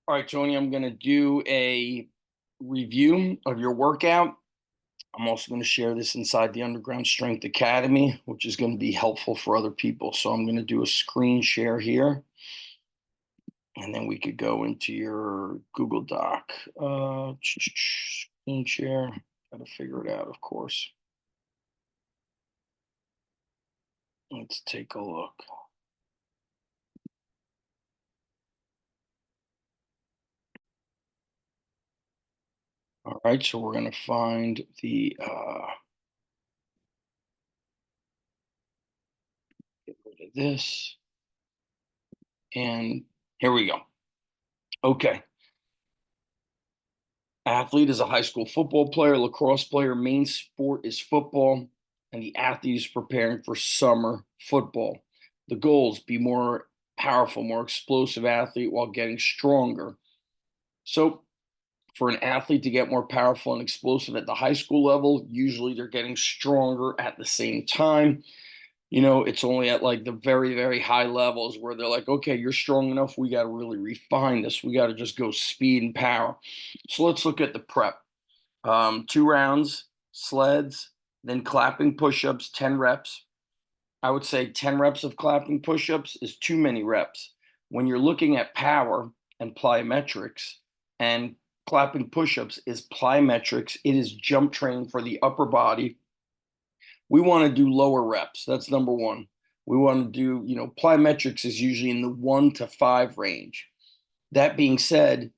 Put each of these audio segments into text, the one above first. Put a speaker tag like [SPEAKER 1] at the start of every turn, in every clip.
[SPEAKER 1] All right, Tony, I'm going to do a review of your workout. I'm also going to share this inside the Underground Strength Academy, which is going to be helpful for other people. So I'm going to do a screen share here, and then we could go into your Google Doc. Screen share. Got to figure it out, of course. Let's take a look. All right, so we're going to find the get rid of this, and here we go. Okay. Athlete is a high school football player, lacrosse player. Main sport is football, and the athlete is preparing for summer football. The goals: be more powerful, more explosive athlete while getting stronger. So, for an athlete to get more powerful and explosive at the high school level, usually they're getting stronger at the same time. It's only at like the very, very high levels where they're like, okay, you're strong enough. We got to really refine this. We got to just go speed and power. So let's look at the prep. 2 rounds, sleds, then clapping push-ups, 10 reps. I would say 10 reps of clapping push-ups is too many reps. When you're looking at power and plyometrics, and clapping push-ups is plyometrics, it is jump training for the upper body. We want to do lower reps. That's number one. We want to do, plyometrics is usually in the 1 to 5 range. That being said,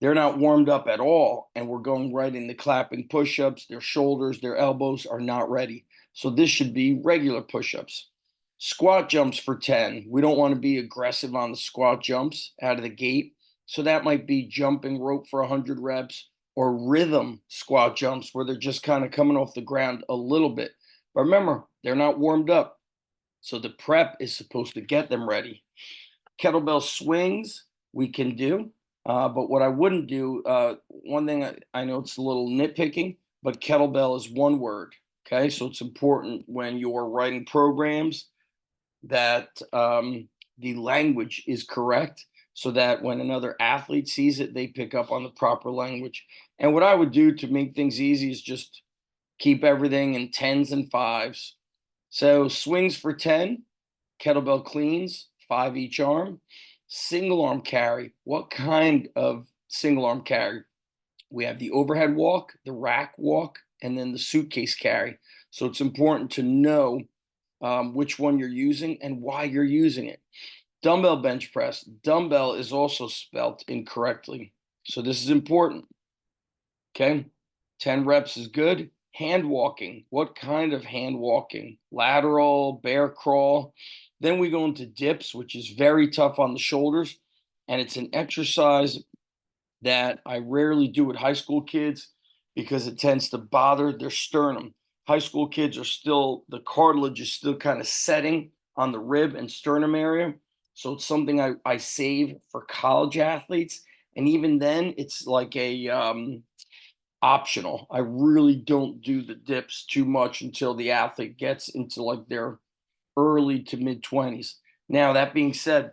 [SPEAKER 1] they're not warmed up at all, and we're going right into clapping push-ups. Their shoulders, their elbows are not ready. So this should be regular push-ups. Squat jumps for 10. We don't want to be aggressive on the squat jumps out of the gate. So that might be jumping rope for 100 reps or rhythm squat jumps where they're just kind of coming off the ground a little bit. But remember, they're not warmed up. So the prep is supposed to get them ready. Kettlebell swings we can do. But what I wouldn't do, one thing I know it's a little nitpicking, but kettlebell is one word. Okay. So it's important when you're writing programs that the language is correct so that when another athlete sees it, they pick up on the proper language. And what I would do to make things easy is just keep everything in 10s and 5s. So swings for 10, kettlebell cleans, 5 each arm. Single arm carry. What kind of single arm carry? We have the overhead walk, the rack walk, and then the suitcase carry. So it's important to know which one you're using and why you're using it. Dumbbell bench press. Dumbbell is also spelt incorrectly. So this is important. Okay. 10 reps is good. Hand walking. What kind of hand walking? Lateral, bear crawl. Then we go into dips, which is very tough on the shoulders. And it's an exercise that I rarely do with high school kids because it tends to bother their sternum. High school kids are still, the cartilage is still kind of setting on the rib and sternum area. So it's something I save for college athletes. And even then, it's like a optional. I really don't do the dips too much until the athlete gets into like their early to mid 20s. Now, that being said,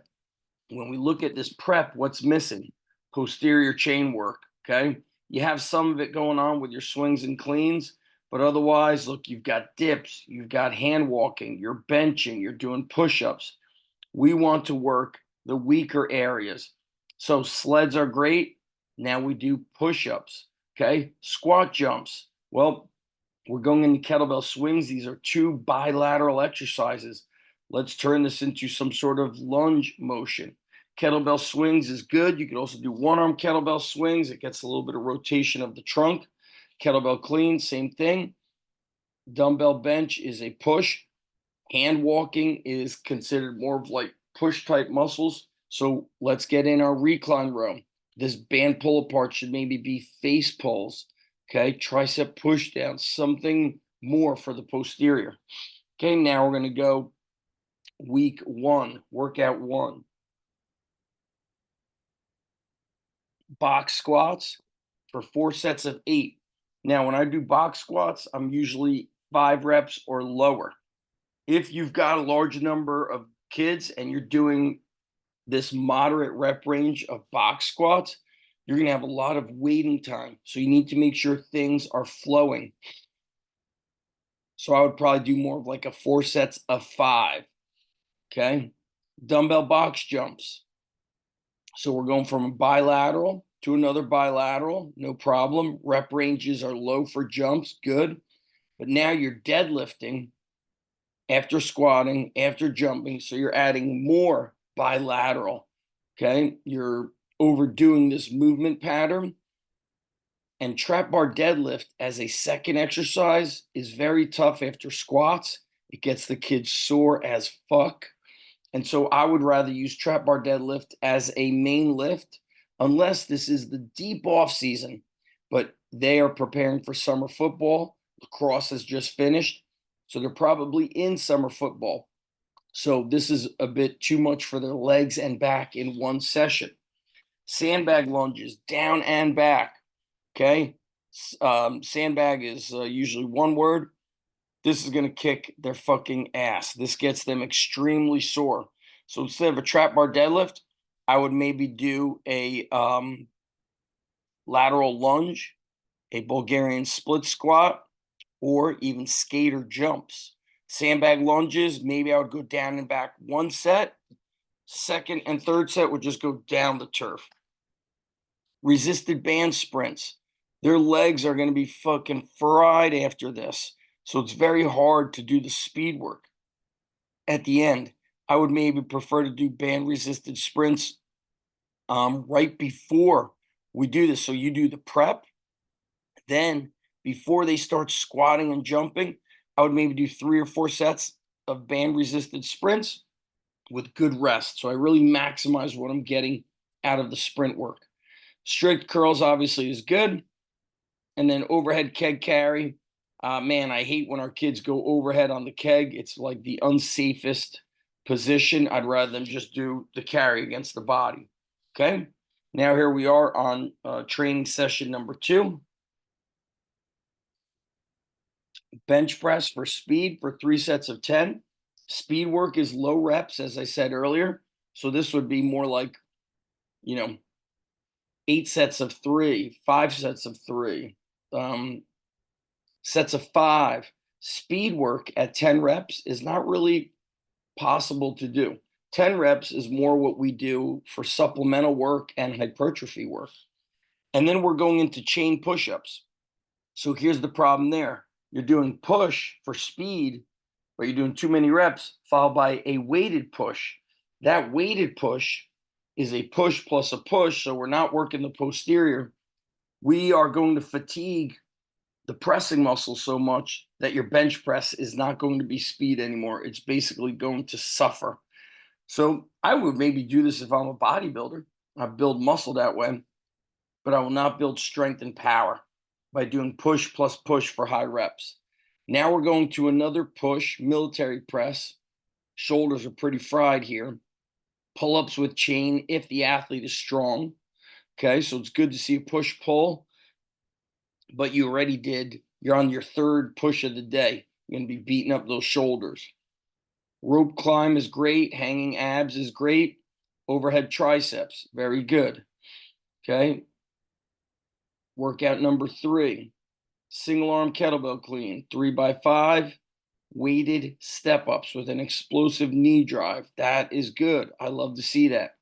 [SPEAKER 1] when we look at this prep, what's missing? Posterior chain work. Okay. You have some of it going on with your swings and cleans, but otherwise, look, you've got dips, you've got hand walking, you're benching, you're doing push ups. We want to work the weaker areas. So sleds are great. Now we do push ups. Okay. Squat jumps. Well, we're going into kettlebell swings. These are 2 bilateral exercises. Let's turn this into some sort of lunge motion. Kettlebell swings is good. You can also do 1-arm kettlebell swings. It gets a little bit of rotation of the trunk. Kettlebell clean, same thing. Dumbbell bench is a push. Hand walking is considered more of like push type muscles. So let's get in our recline row. This band pull apart should maybe be face pulls. Okay, tricep push down, something more for the posterior. Okay, now we're going to go week 1, workout 1. Box squats for 4 sets of 8. Now, when I do box squats, I'm usually 5 reps or lower. If you've got a large number of kids and you're doing this moderate rep range of box squats, you're going to have a lot of waiting time. So you need to make sure things are flowing. So I would probably do more of like a 4 sets of 5. Okay. Dumbbell box jumps. So we're going from a bilateral to another bilateral, no problem. Rep ranges are low for jumps, good. But now you're deadlifting after squatting, after jumping. So you're adding more bilateral. Okay. You're overdoing this movement pattern. And trap bar deadlift as a second exercise is very tough after squats. It gets the kids sore as fuck. And so I would rather use trap bar deadlift as a main lift, unless this is the deep off season. But they are preparing for summer football. Lacrosse has just finished. So they're probably in summer football. So this is a bit too much for their legs and back in one session. Sandbag lunges, down and back. Okay. Sandbag is usually one word. This is going to kick their fucking ass. This gets them extremely sore. So instead of a trap bar deadlift, I would maybe do a lateral lunge, a Bulgarian split squat, or even skater jumps. Sandbag lunges, maybe I would go down and back 1 set. Second and third set would just go down the turf. Resisted band sprints. Their legs are going to be fucking fried after this. So it's very hard to do the speed work. At the end, I would maybe prefer to do band resisted sprints right before we do this. So you do the prep, then before they start squatting and jumping, I would maybe do 3 or 4 sets of band resisted sprints with good rest. So I really maximize what I'm getting out of the sprint work. Strict curls obviously is good. And then overhead keg carry. Man, I hate when our kids go overhead on the keg. It's like the unsafest position. I'd rather them just do the carry against the body. Okay. Now here we are on training session number 2. Bench press for speed for 3 sets of 10. Speed work is low reps, as I said earlier. So this would be more like, 8 sets of 3, 5 sets of 3, sets of 5. Speed work at 10 reps is not really possible to do. 10 reps is more what we do for supplemental work and hypertrophy work. And then we're going into chain push-ups. So here's the problem there. You're doing push for speed, but you're doing too many reps, followed by a weighted push. That weighted push is a push plus a push, so we're not working the posterior. We are going to fatigue the pressing muscle so much that your bench press is not going to be speed anymore. It's basically going to suffer. So I would maybe do this if I'm a bodybuilder. I build muscle that way, but I will not build strength and power by doing push plus push for high reps. Now we're going to another push, military press. Shoulders are pretty fried here. Pull-ups with chain if the athlete is strong. Okay, so it's good to see a push-pull, but you're on your 3rd push of the day. You're going to be beating up those shoulders. Rope climb is great. Hanging abs is great. Overhead triceps, very good. Okay. Workout number 3, single arm kettlebell clean, 3x5, weighted step ups with an explosive knee drive. That is good. I love to see that.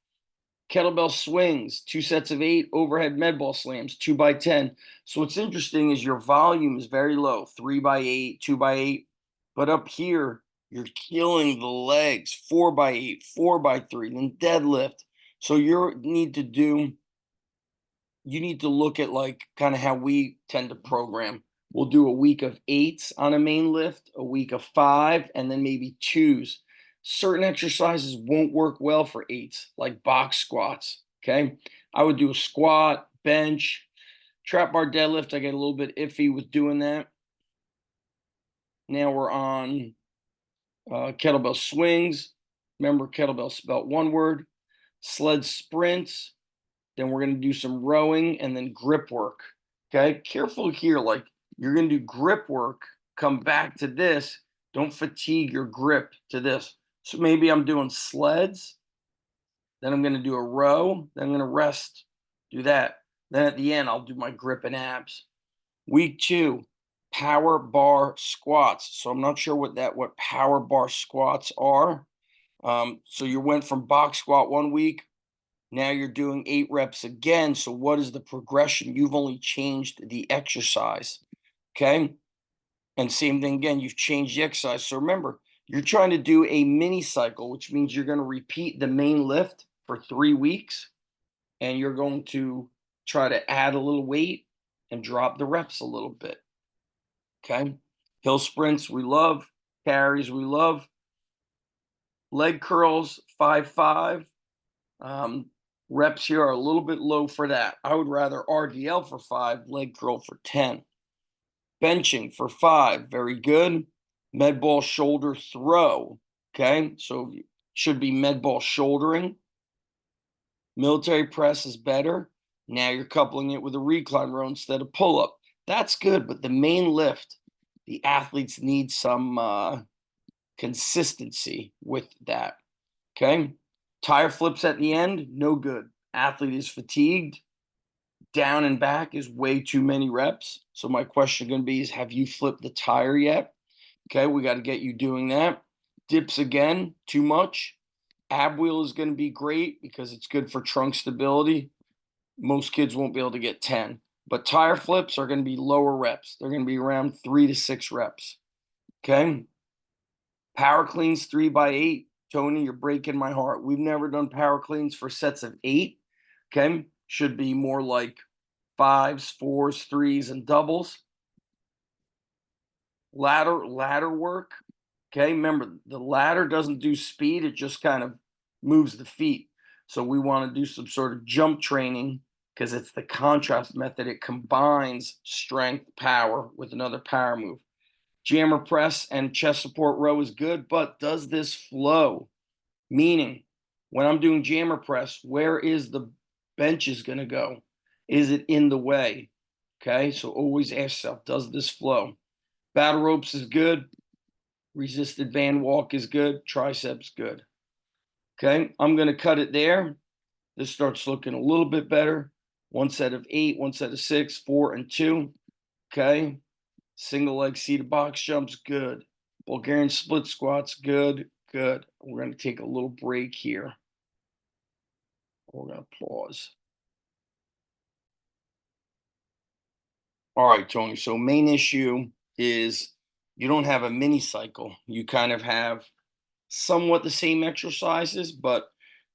[SPEAKER 1] Kettlebell swings, 2 sets of 8, overhead med ball slams, 2x10. So what's interesting is your volume is very low, 3x8, 2x8. But up here, you're killing the legs, 4x8, 4x3, then deadlift. So you need to look at like kind of how we tend to program. We'll do a week of 8s on a main lift, a week of 5, and then maybe 2s. Certain exercises won't work well for 8s, like box squats. Okay. I would do a squat, bench, trap bar deadlift. I get a little bit iffy with doing that. Now we're on kettlebell swings. Remember, kettlebell spelled one word. Sled sprints. Then we're going to do some rowing and then grip work. Okay. Careful here. Like you're going to do grip work, come back to this. Don't fatigue your grip to this. So maybe I'm doing sleds. Then I'm going to do a row. Then I'm going to rest. Do that. Then at the end, I'll do my grip and abs. Week 2, power bar squats. So I'm not sure what power bar squats are. So you went from box squat 1 week, now you're doing 8 reps again. So what is the progression? You've only changed the exercise. Okay. And same thing again, you've changed the exercise. So remember, you're trying to do a mini cycle, which means you're going to repeat the main lift for 3 weeks, and you're going to try to add a little weight and drop the reps a little bit. Okay. Hill sprints, we love. Carries, we love. Leg curls, 5-5. Um, Reps here are a little bit low for that. I would rather RDL for 5, leg curl for 10. Benching for 5, very good. Med ball shoulder throw. Okay, so should be med ball shouldering. Military press is better. Now you're coupling it with a recline row instead of pull up. That's good, but the main lift, the athletes need some consistency with that. Okay, tire flips at the end, no good. Athlete is fatigued. Down and back is way too many reps. So my question going to be is, have you flipped the tire yet? Okay, we got to get you doing that. Dips again, too much. Ab wheel is going to be great because it's good for trunk stability. Most kids won't be able to get 10. But tire flips are going to be lower reps. They're going to be around 3 to 6 reps. Okay. Power cleans 3x8. Tony, you're breaking my heart. We've never done power cleans for sets of 8. Okay. Should be more like 5s, 4s, 3s, and doubles. Ladder work. Okay, remember the ladder doesn't do speed, it just kind of moves the feet. So we want to do some sort of jump training because it's the contrast method. It combines strength, power with another power move. Jammer press and chest support row is good, but does this flow? Meaning, when I'm doing jammer press, where is the benches going to go? Is it in the way? Okay, so always ask yourself, does this flow? Battle ropes is good. Resisted band walk is good. Triceps good. Okay, I'm going to cut it there. This starts looking a little bit better. 1 set of 8, 1 set of 6, 4, and 2. Okay, single leg seated box jumps, good. Bulgarian split squats, good, good. We're going to take a little break here. We're going to pause. All right, Tony. So main issue is you don't have a mini cycle. You kind of have somewhat the same exercises, but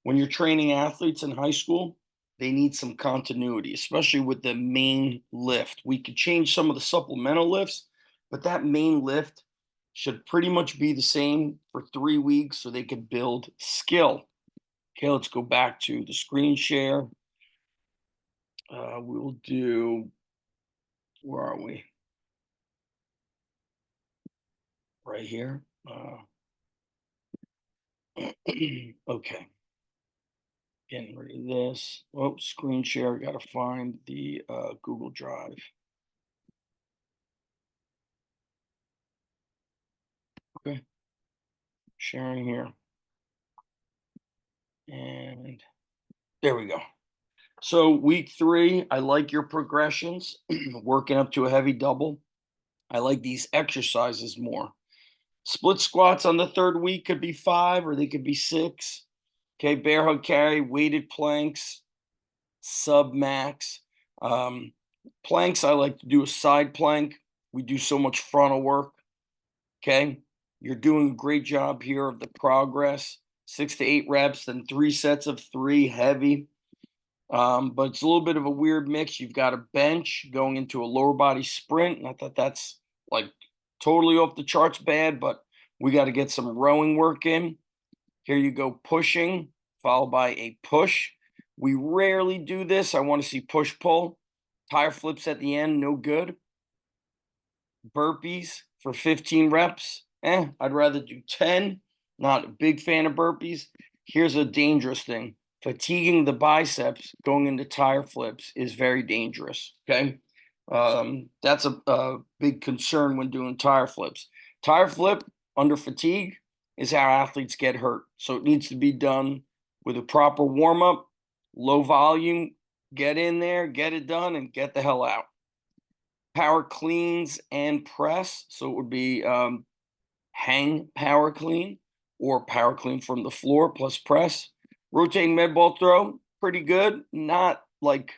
[SPEAKER 1] when you're training athletes in high school, they need some continuity, especially with the main lift. We could change some of the supplemental lifts, but that main lift should pretty much be the same for 3 weeks so they could build skill. Okay, let's go back to the screen share. We'll do, where are we? Right here. Okay. Getting rid of this. Oh, screen share. Got to find the Google Drive. Okay. Sharing here. And there we go. So week 3, I like your progressions, working up to a heavy double. I like these exercises more. Split squats on the 3rd week could be 5 or they could be 6. Okay, bear hug carry, weighted planks, sub max. Planks, I like to do a side plank. We do so much frontal work. Okay, you're doing a great job here of the progress. 6 to 8 reps, then 3 sets of 3 heavy. But it's a little bit of a weird mix. You've got a bench going into a lower body sprint. Not that that's like totally off the charts bad, but we got to get some rowing work in. Here you go, pushing, followed by a push. We rarely do this. I want to see push pull. Tire flips at the end, no good. Burpees for 15 reps. I'd rather do 10. Not a big fan of burpees. Here's a dangerous thing. Fatiguing the biceps going into tire flips is very dangerous. Okay. That's a big concern when doing tire flips. Tire flip under fatigue is how athletes get hurt. So it needs to be done with a proper warm up, low volume, Get in there, get it done, and get the hell out. Power cleans and press. So it would be hang power clean or power clean from the floor plus press. Rotating med ball throw, pretty good. Not like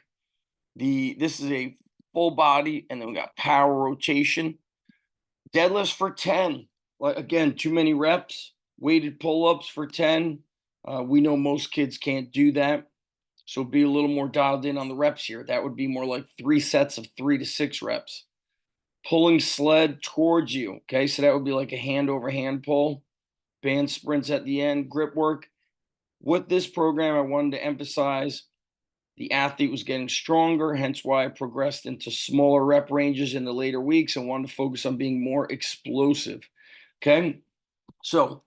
[SPEAKER 1] this is a full body, and then we got power rotation. Deadlifts for 10. Like again, too many reps. Weighted pull-ups for 10. We know most kids can't do that. So be a little more dialed in on the reps here. That would be more like 3 sets of 3 to 6 reps. Pulling sled towards you. Okay, so that would be like a hand over hand pull. Band sprints at the end, grip work. With this program, I wanted to emphasize the athlete was getting stronger, hence why I progressed into smaller rep ranges in the later weeks and wanted to focus on being more explosive. Okay, so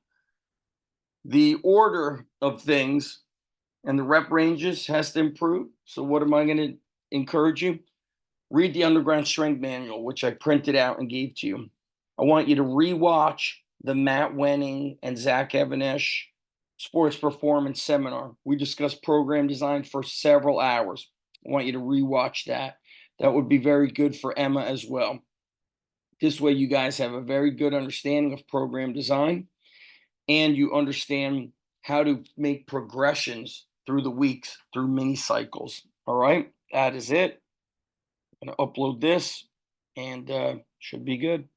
[SPEAKER 1] the order of things and the rep ranges has to improve. So, what am I going to encourage you? Read the Underground Strength Manual, which I printed out and gave to you. I want you to rewatch the Matt Wenning and Zach Evanesh Sports Performance Seminar. We discussed program design for several hours. I want you to rewatch that. That would be very good for Emma as well. This way, you guys have a very good understanding of program design and you understand how to make progressions through the weeks, through mini cycles. All right, that is it. I'm going to upload this and should be good.